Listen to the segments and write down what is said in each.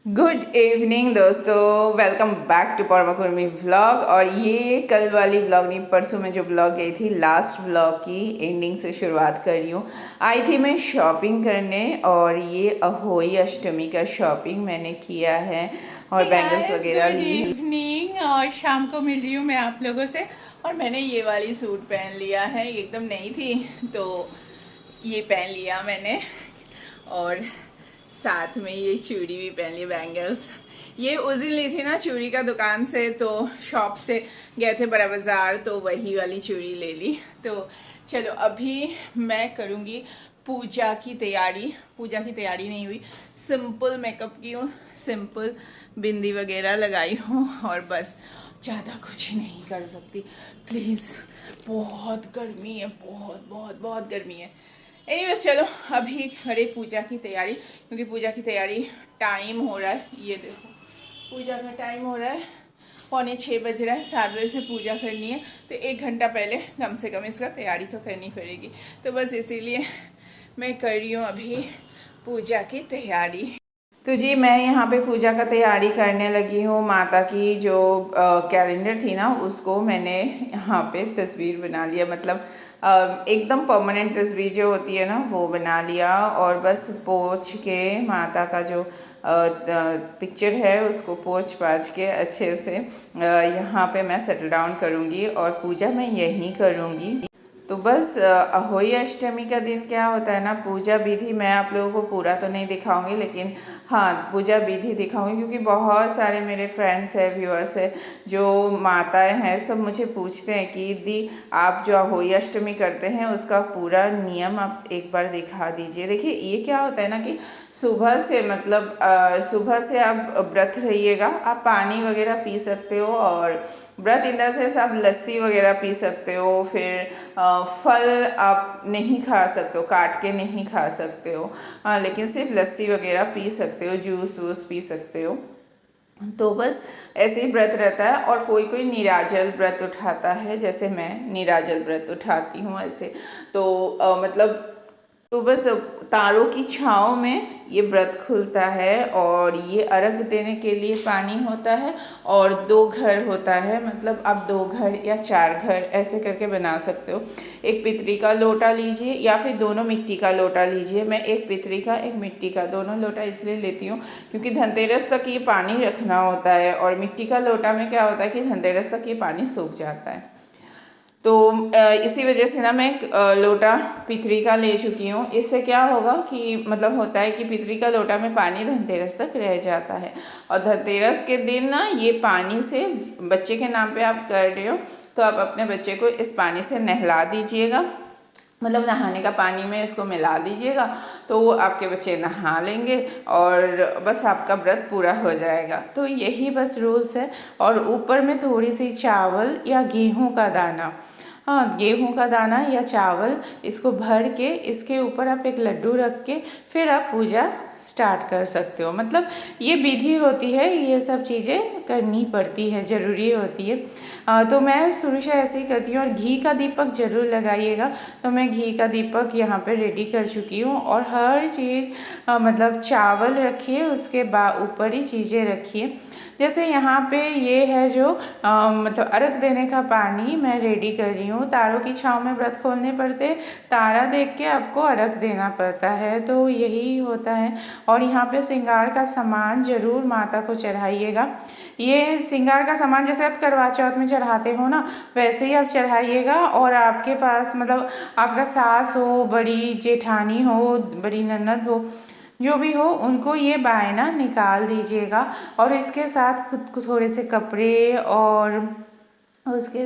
Good evening दोस्तों, welcome back to Parma Kurmi vlog. और ये कल वाली व्लॉग नहीं, परसों में जो व्लॉग गई थी, लास्ट व्लॉग की एंडिंग से शुरुआत कर रही हूँ। आई थी मैं शॉपिंग करने और ये अहोई अष्टमी का शॉपिंग मैंने किया है और बैंगल्स वगैरह गुड ली। इवनिंग। और शाम को मिल रही हूँ मैं आप लोगों से। और मैंने ये वाली सूट पहन लिया है, एकदम नई थी तो ये पहन लिया मैंने। और साथ में ये चूड़ी भी पहन ली, बैंगल्स। ये उस दिन ली थी ना चूड़ी का दुकान से, तो शॉप से गए थे बड़ा बाजार, तो वही वाली चूड़ी ले ली। तो चलो अभी मैं करूँगी पूजा की तैयारी। पूजा की तैयारी नहीं हुई, सिंपल मेकअप की हूँ, सिंपल बिंदी वगैरह लगाई हूँ और बस, ज़्यादा कुछ नहीं कर सकती प्लीज़। बहुत गर्मी है, बहुत बहुत बहुत गर्मी है। एनीवेज चलो अभी करे पूजा की तैयारी, क्योंकि पूजा की तैयारी टाइम हो रहा है। ये देखो पूजा का टाइम हो रहा है, 5:45 बज रहा है। 7 बजे से पूजा करनी है, तो 1 घंटा पहले कम से कम इसका तैयारी तो करनी पड़ेगी। तो बस इसीलिए मैं कर रही हूँ अभी पूजा की तैयारी। तो जी मैं यहाँ पे पूजा का तैयारी करने लगी हूँ। माता की जो कैलेंडर थी ना, उसको मैंने यहाँ पे तस्वीर बना लिया, मतलब एकदम परमानेंट तस्वीर जो होती है ना, वो बना लिया। और बस पोंछ के माता का जो पिक्चर है उसको पोंछ पाछ के अच्छे से यहाँ पे मैं सेटल डाउन करूँगी और पूजा मैं यहीं करूँगी। तो बस अहोई अष्टमी का दिन क्या होता है ना, पूजा विधि मैं आप लोगों को पूरा तो नहीं दिखाऊंगी, लेकिन हाँ पूजा विधि दिखाऊंगी, क्योंकि बहुत सारे मेरे फ्रेंड्स हैं, व्यूअर्स हैं, जो माताएं हैं, सब मुझे पूछते हैं कि दी आप जो अहोई अष्टमी करते हैं उसका पूरा नियम आप एक बार दिखा दीजिए। देखिए ये क्या होता है ना कि सुबह से, मतलब सुबह से आप व्रत रहिएगा, आप पानी वगैरह पी सकते हो, और व्रत इन द सेंस आप लस्सी वगैरह पी सकते हो, फिर फल आप नहीं खा सकते हो, काट के नहीं खा सकते हो, लेकिन सिर्फ लस्सी वगैरह पी सकते हो, जूस वूस पी सकते हो। तो बस ऐसे ही व्रत रहता है। और कोई कोई निराजल व्रत उठाता है, जैसे मैं निराजल व्रत उठाती हूँ ऐसे। तो मतलब तो बस तारों की छाँव में ये व्रत खुलता है, और ये अर्घ देने के लिए पानी होता है, और 2 घर होता है, मतलब आप 2 घर या 4 घर ऐसे करके बना सकते हो। एक पितरी का लोटा लीजिए या फिर दोनों मिट्टी का लोटा लीजिए। मैं एक पितरी का एक मिट्टी का दोनों लोटा इसलिए लेती हूँ क्योंकि धनतेरस तक ये पानी रखना होता है, और मिट्टी का लोटा में क्या होता है कि धनतेरस तक ये पानी सूख जाता है। तो इसी वजह से ना मैं लोटा पितरी का ले चुकी हूँ। इससे क्या होगा कि मतलब होता है कि पितरी का लोटा में पानी धनतेरस तक रह जाता है, और धनतेरस के दिन ना ये पानी से, बच्चे के नाम पे आप कर रहे हो तो आप अपने बच्चे को इस पानी से नहला दीजिएगा, मतलब नहाने का पानी में इसको मिला दीजिएगा, तो वो आपके बच्चे नहा लेंगे और बस आपका व्रत पूरा हो जाएगा। तो यही बस रूल्स है। और ऊपर में थोड़ी सी चावल या गेहूं का दाना, हाँ गेहूं का दाना या चावल, इसको भर के इसके ऊपर आप एक लड्डू रख के फिर आप पूजा स्टार्ट कर सकते हो। मतलब ये विधि होती है, ये सब चीज़ें करनी पड़ती है, ज़रूरी होती है। तो मैं शुरू से ऐसे ही करती हूँ। और घी का दीपक ज़रूर लगाइएगा। तो मैं घी का दीपक यहाँ पे रेडी कर चुकी हूँ, और हर चीज़ मतलब चावल रखिए, उसके ऊपर ही चीज़ें रखिए। जैसे यहाँ पे ये है जो मतलब अर्घ देने का पानी मैं रेडी कर रही हूँ। तारों की छाँव में व्रत खोलने पड़ते, तारा देख के आपको अर्घ देना पड़ता है, तो यही होता है। और यहाँ पे श्रृंगार का सामान ज़रूर माता को चढ़ाइएगा। ये श्रृंगार का सामान जैसे आप करवा चौथ में चढ़ाते हो ना, वैसे ही आप चढ़ाइएगा। और आपके पास मतलब आपका सास हो, बड़ी जेठानी हो, बड़ी ननद हो, जो भी हो, उनको ये बायना निकाल दीजिएगा। और इसके साथ खुद को थोड़े से कपड़े और उसके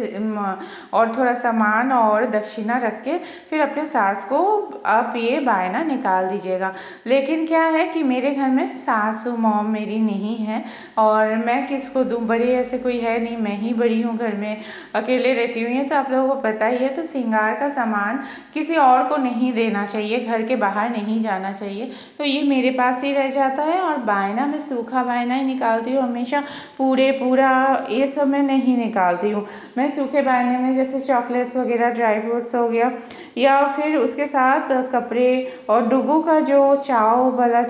और थोड़ा सामान और दक्षिणा रख के फिर अपने सास को आप ये बायना निकाल दीजिएगा। लेकिन क्या है कि मेरे घर में सासू मॉम मेरी नहीं है, और मैं किसको दूँ, बड़े ऐसे कोई है नहीं, मैं ही बड़ी हूँ घर में, अकेले रहती हूँ। ये तो आप लोगों को पता ही है। तो श्रृंगार का सामान किसी और को नहीं देना चाहिए, घर के बाहर नहीं जाना चाहिए, तो ये मेरे पास ही रह जाता है। और बायना मैं सूखा बायना ही निकालती हूँ हमेशा, पूरा ये सब मैं नहीं निकालती हूँ। मैं सूखे बायने में जैसे चॉकलेट्स वगैरह, ड्राई फ्रूट्स हो गया, या फिर उसके साथ कपड़े और डुगू का जो चाव वाला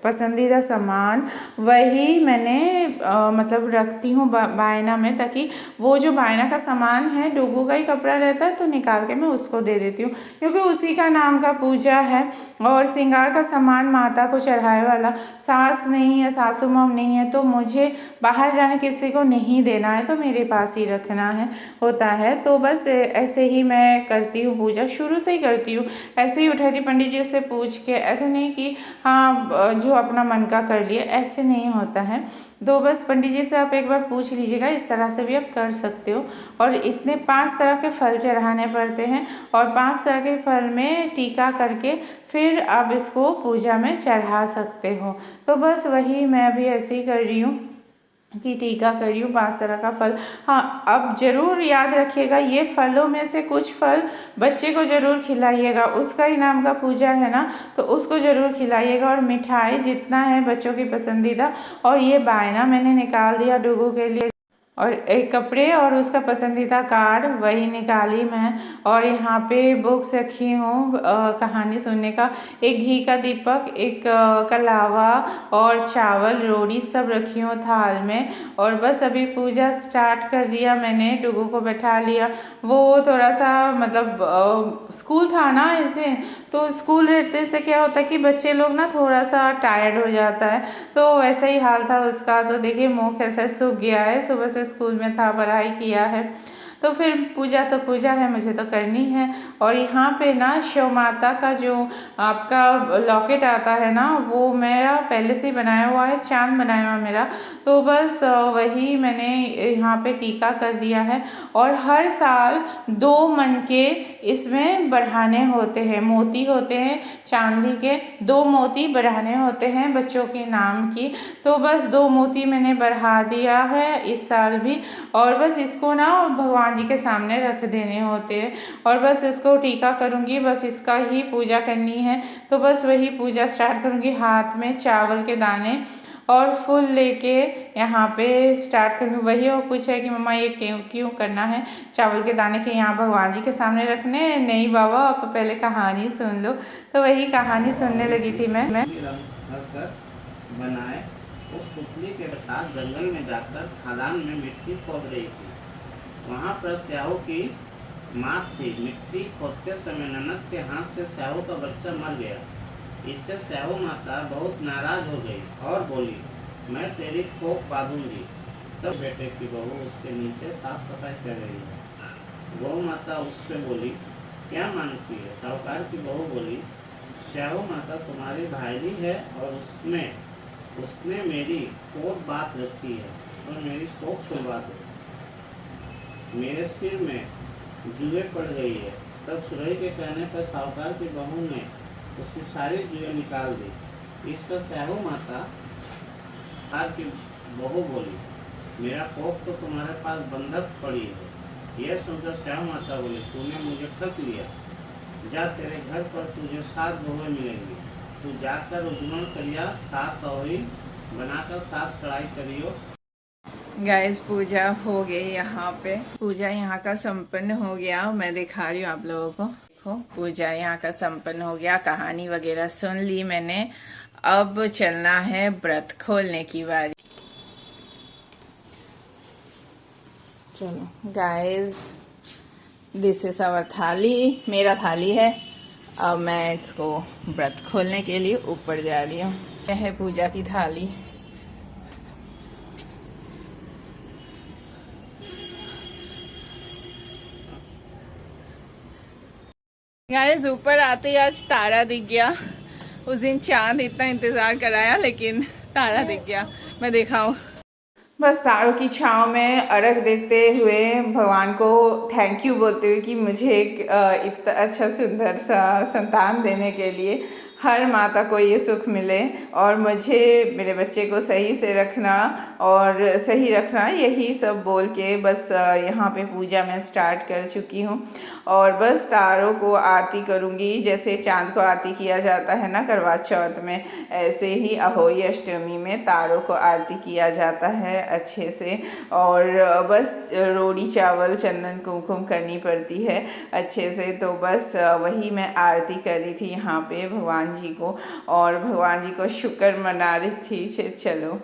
पसंदीदा सामान, वही मैंने मतलब रखती हूँ बायना में, ताकि वो जो बायना का सामान है डुगू का ही कपड़ा रहता है तो निकाल के मैं उसको दे देती हूँ, क्योंकि उसी का नाम का पूजा है। और श्रृंगार का सामान माता को चढ़ाए वाला, सास नहीं है, सासू माँ नहीं है, तो मुझे बाहर जाने किसी को नहीं देना है, तो मेरे पास ही रखना है होता है। तो बस ऐसे ही मैं करती हूँ पूजा, शुरू से ही करती हूँ, ऐसे ही उठाई थी पंडित जी से पूछ के, ऐसे नहीं कि हाँ जो अपना मन का कर लिए, ऐसे नहीं होता है। तो बस पंडित जी से आप एक बार पूछ लीजिएगा, इस तरह से भी आप कर सकते हो। और इतने 5 तरह के फल चढ़ाने पड़ते हैं, और 5 तरह के फल में टीका करके फिर आप इसको पूजा में चढ़ा सकते हो। तो बस वही मैं अभी ऐसे ही कर रही हूँ कि टीका कर रही हूँ 5 तरह का फल। हाँ, अब ज़रूर याद रखिएगा, ये फलों में से कुछ फल बच्चे को ज़रूर खिलाइएगा, उसका ही नाम का पूजा है ना, तो उसको ज़रूर खिलाइएगा। और मिठाई जितना है बच्चों की पसंदीदा। और ये बायना मैंने निकाल दिया डुगू के लिए, और एक कपड़े और उसका पसंदीदा कार्ड वही निकाली मैं। और यहाँ पे बुक्स रखी हूँ कहानी सुनने का, एक घी का दीपक, एक कलावा और चावल रोटी सब रखी हूँ थाल में। और बस अभी पूजा स्टार्ट कर दिया मैंने, डुगू को बैठा लिया। वो थोड़ा सा मतलब स्कूल था ना इस दिन, तो स्कूल रहते से क्या होता है कि बच्चे लोग ना थोड़ा सा टायर्ड हो जाता है, तो वैसा ही हाल था उसका। तो देखिए मुँह कैसा सूख गया है, सुबह से स्कूल में था, पढ़ाई किया है, तो फिर पूजा तो पूजा है, मुझे तो करनी है। और यहाँ पे ना शिव माता का जो आपका लॉकेट आता है ना, वो मेरा पहले से ही बनाया हुआ है, चांद बनाया हुआ मेरा, तो बस वही मैंने यहाँ पे टीका कर दिया है। और हर साल 2 मन के इसमें बढ़ाने होते हैं, मोती होते हैं चांदी के, 2 मोती बढ़ाने होते हैं बच्चों के नाम की। तो बस 2 मोती मैंने बढ़ा दिया है इस साल भी। और बस इसको ना भगवान जी के सामने रख देने होते हैं, और बस इसको टीका करूँगी, बस इसका ही पूजा करनी है। तो बस वही पूजा स्टार्ट करूँगी, हाथ में चावल के दाने और फूल लेके यहाँ पे स्टार्ट करूँगी। वही वो पूछा है कि मम्मा ये क्यों क्यों करना है, चावल के दाने के यहाँ भगवान जी के सामने रखने? नहीं बाबा, आप पहले कहानी सुन लो। तो वही कहानी सुनने लगी थी मैं। बनाए उस पुतली के साथ जंगल में जाकर खदान में मिट्टी खोद रही थी। वहाँ पर स्याहू की माँ थी। मिट्टी खोदते समय ननद के हाथ से स्याहू का बच्चा मर गया। इससे स्याहू माता बहुत नाराज हो गई और बोली, मैं तेरी कोख बांधूंगी। तब बेटे की बहू उसके नीचे साफ सफाई कर रही है। गौ माता उससे बोली, क्या मांगती है? साहूकार की बहू बोली, स्याहू माता तुम्हारी भाईली है और उसने मेरी कोख बात रखी है और मेरी कोख खुलवा दो। मेरे सिर में जुए पड़ गई है। तब सुरई के कहने पर साहूकार की बहू ने उसकी सारी जुए निकाल दी। इस पर स्याहू माता की बहू बोली, मेरा कोख तो तुम्हारे पास बंधक पड़ी है। यह सुनकर स्याहू माता बोली, तूने मुझे ठग लिया। जा, तेरे घर पर तुझे 7 बहुएं मिलेंगी। तू जाकर उज्जवल करिया 7 तौरी बनाकर 7 कढ़ाई करियो। गाइस पूजा हो गई, यहाँ पे पूजा यहाँ का संपन्न हो गया। मैं दिखा रही हूँ आप लोगों को, देखो पूजा यहाँ का संपन्न हो गया, कहानी वगैरह सुन ली मैंने। अब चलना है व्रत खोलने की बारी। चलो गाइस, दिस इज आवर थाली, मेरा थाली है। अब मैं इसको व्रत खोलने के लिए ऊपर जा रही हूँ। यह है पूजा की थाली। गाइस ऊपर आते ही आज तारा दिख गया। उस दिन चांद इतना इंतज़ार कराया, लेकिन तारा दिख गया। मैं दिखाऊं, बस तारों की छाँव में अर्घ देखते हुए भगवान को थैंक यू बोलते हुए कि मुझे एक इतना अच्छा सुंदर सा संतान देने के लिए। हर माता को ये सुख मिले और मुझे मेरे बच्चे को सही से रखना और सही रखना, यही सब बोल के बस यहाँ पे पूजा मैं स्टार्ट कर चुकी हूँ। और बस तारों को आरती करूँगी, जैसे चांद को आरती किया जाता है ना करवा चौथ में, ऐसे ही अहोई अष्टमी में तारों को आरती किया जाता है अच्छे से। और बस रोटी चावल चंदन कुमकुम करनी पड़ती है अच्छे से। तो बस वही मैं आरती कर रही थी यहाँ पे भगवान जी को, और भगवान जी को शुक्र मना रही थी। चलो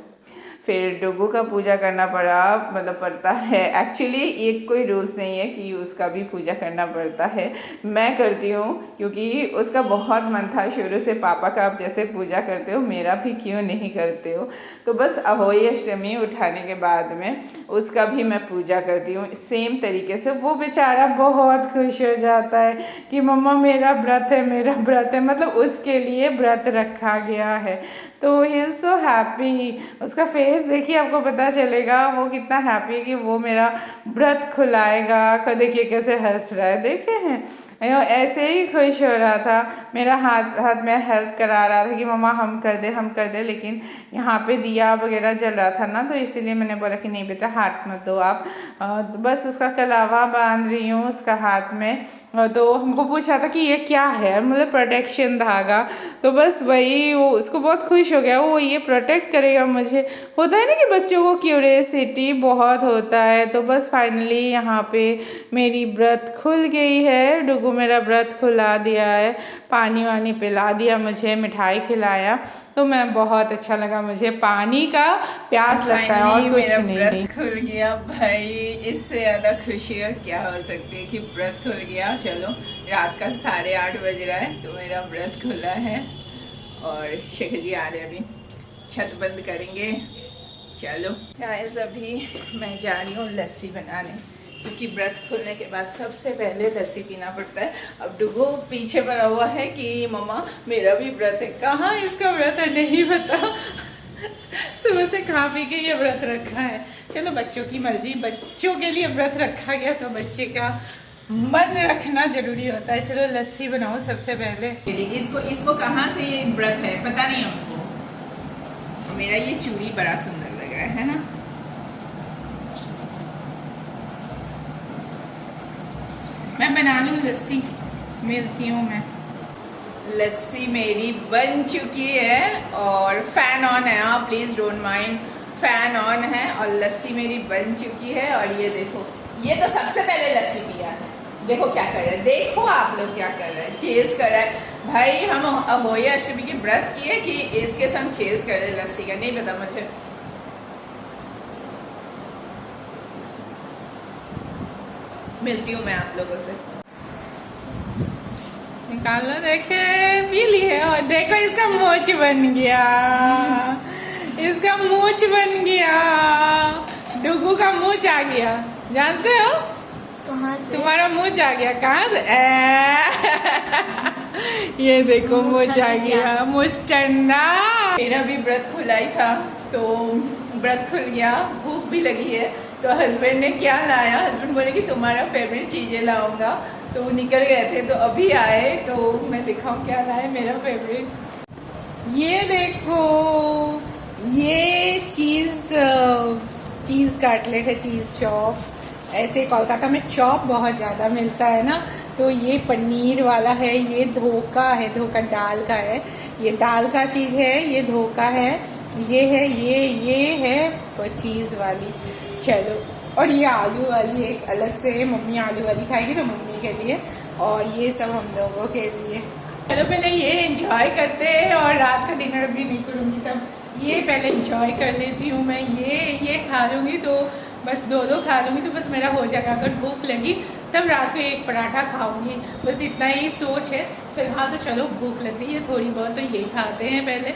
फिर डुगू का पूजा करना पड़ा, मतलब पड़ता है एक्चुअली, एक कोई रूल्स नहीं है कि उसका भी पूजा करना पड़ता है, मैं करती हूँ क्योंकि उसका बहुत मन था शुरू से, पापा का आप जैसे पूजा करते हो मेरा भी क्यों नहीं करते हो। तो बस अहोई अष्टमी उठाने के बाद में उसका भी मैं पूजा करती हूँ सेम तरीके से। वो बेचारा बहुत खुश हो जाता है कि मम्मा मेरा व्रत है, मेरा व्रत है, मतलब उसके लिए व्रत रखा गया है। तो ही इज़ सो हैप्पी, उसका फेस देखिए आपको पता चलेगा वो कितना हैप्पी है कि वो मेरा व्रत खुलाएगा। को देखिए कैसे हंस रहा है, देखे हैं, ऐसे ही खुश हो रहा था। मेरा हाथ में हेल्प करा रहा था कि मम्मा हम कर दे, लेकिन यहाँ पे दिया वगैरह जल रहा था ना, तो इसीलिए मैंने बोला कि नहीं बेटा हाथ मत दो आप। बस उसका कलावा बांध रही हूँ उसका हाथ में। तो हमको पूछा था कि ये क्या है, मतलब प्रोटेक्शन धागा, तो बस वही वो उसको बहुत खुश हो गया, वो ये प्रोटेक्ट करेगा मुझे। होता है ना कि बच्चों को क्यूरियसिटी बहुत होता है। तो बस फाइनली यहाँ पे मेरी व्रत खुल गई है, डुगू मेरा व्रत खुला दिया है, पानी वानी पिला दिया मुझे, मिठाई खिलाया, तो मैं बहुत अच्छा लगा, मुझे पानी का प्यास लगता है और कुछ नहीं। व्रत खुल गया भाई, इससे ज़्यादा खुशी और क्या हो सकती है कि व्रत खुल गया। चलो रात का 8:30 बज रहा है तो मेरा व्रत खुला है और शेखर जी आ रहे अभी, छत बंद करेंगे। चलो गाइस अभी मैं जा रही हूँ लस्सी बनाने, क्योंकि व्रत खुलने के बाद सबसे पहले लस्सी पीना पड़ता है। अब डुगो पीछे पड़ा हुआ है कि मम्मा मेरा भी व्रत है, कहाँ इसका व्रत है नहीं पता सुबह से खा पी के ये व्रत रखा है। चलो बच्चों की मर्जी, बच्चों के लिए व्रत रखा गया तो बच्चे का मन रखना जरूरी होता है। चलो लस्सी बनाओ सबसे पहले। इसको कहाँ से ये व्रत है पता नहीं हमको। मेरा ये चूड़ी बड़ा सुंदर लग रहा है ना। मैं बना लूँ लस्सी, मिलती हूँ मैं। लस्सी मेरी बन चुकी है और फैन ऑन है, हाँ please don't mind, fan on है और लस्सी मेरी बन चुकी है। और ये देखो, ये तो सबसे पहले लस्सी पिया है, देखो क्या कर रहा है, देखो आप लोग क्या कर रहे हैं, चेज़ कर रहा है भाई। हम अहोई अष्टमी की व्रत किए कि इसके संग चेज़ कर रहे लस्सी का, नहीं पता मुझे। मिलती हूँ मैं आप लोगों से। निकालो, देखे पी ली है और देखो इसका मूंछ बन गया, इसका मूंछ बन गया, डुगू का मूंछ आ गया, जानते हो तुम्हारा मूंछ आ गया कहाँ से ये देखो मूंछ आ गया, मुझचंदा। मेरा भी व्रत खुला ही था तो व्रत खुल गया, भूख भी लगी है। तो हस्बैंड ने क्या लाया, हस्बैंड बोले कि तुम्हारा फेवरेट चीज़ें लाऊंगा, तो निकल गए थे तो अभी आए तो मैं दिखाऊं क्या लाए मेरा फेवरेट। ये देखो, ये चीज़ कटलेट है, चीज़ चॉप। ऐसे कोलकाता में चॉप बहुत ज़्यादा मिलता है ना, तो ये पनीर वाला है, ये धोखा है, धोखा दाल का है, ये दाल का चीज़ है, ये धोखा है, ये है ये है चीज़ वाली। चलो, और ये आलू वाली एक अलग से, मम्मी आलू वाली खाएगी तो मम्मी के लिए, और ये सब हम लोगों के लिए। चलो पहले ये एंजॉय करते हैं और रात का डिनर भी नहीं करूँगी, तब ये पहले एंजॉय कर लेती हूँ मैं। ये खा लूँगी तो बस 2 खा लूँगी तो बस मेरा हो जाएगा। अगर भूख लगी तब रात को 1 पराठा खाऊँगी, बस इतना ही सोच है फिलहाल। तो चलो भूख लग रही है थोड़ी बहुत तो ये खाते हैं पहले।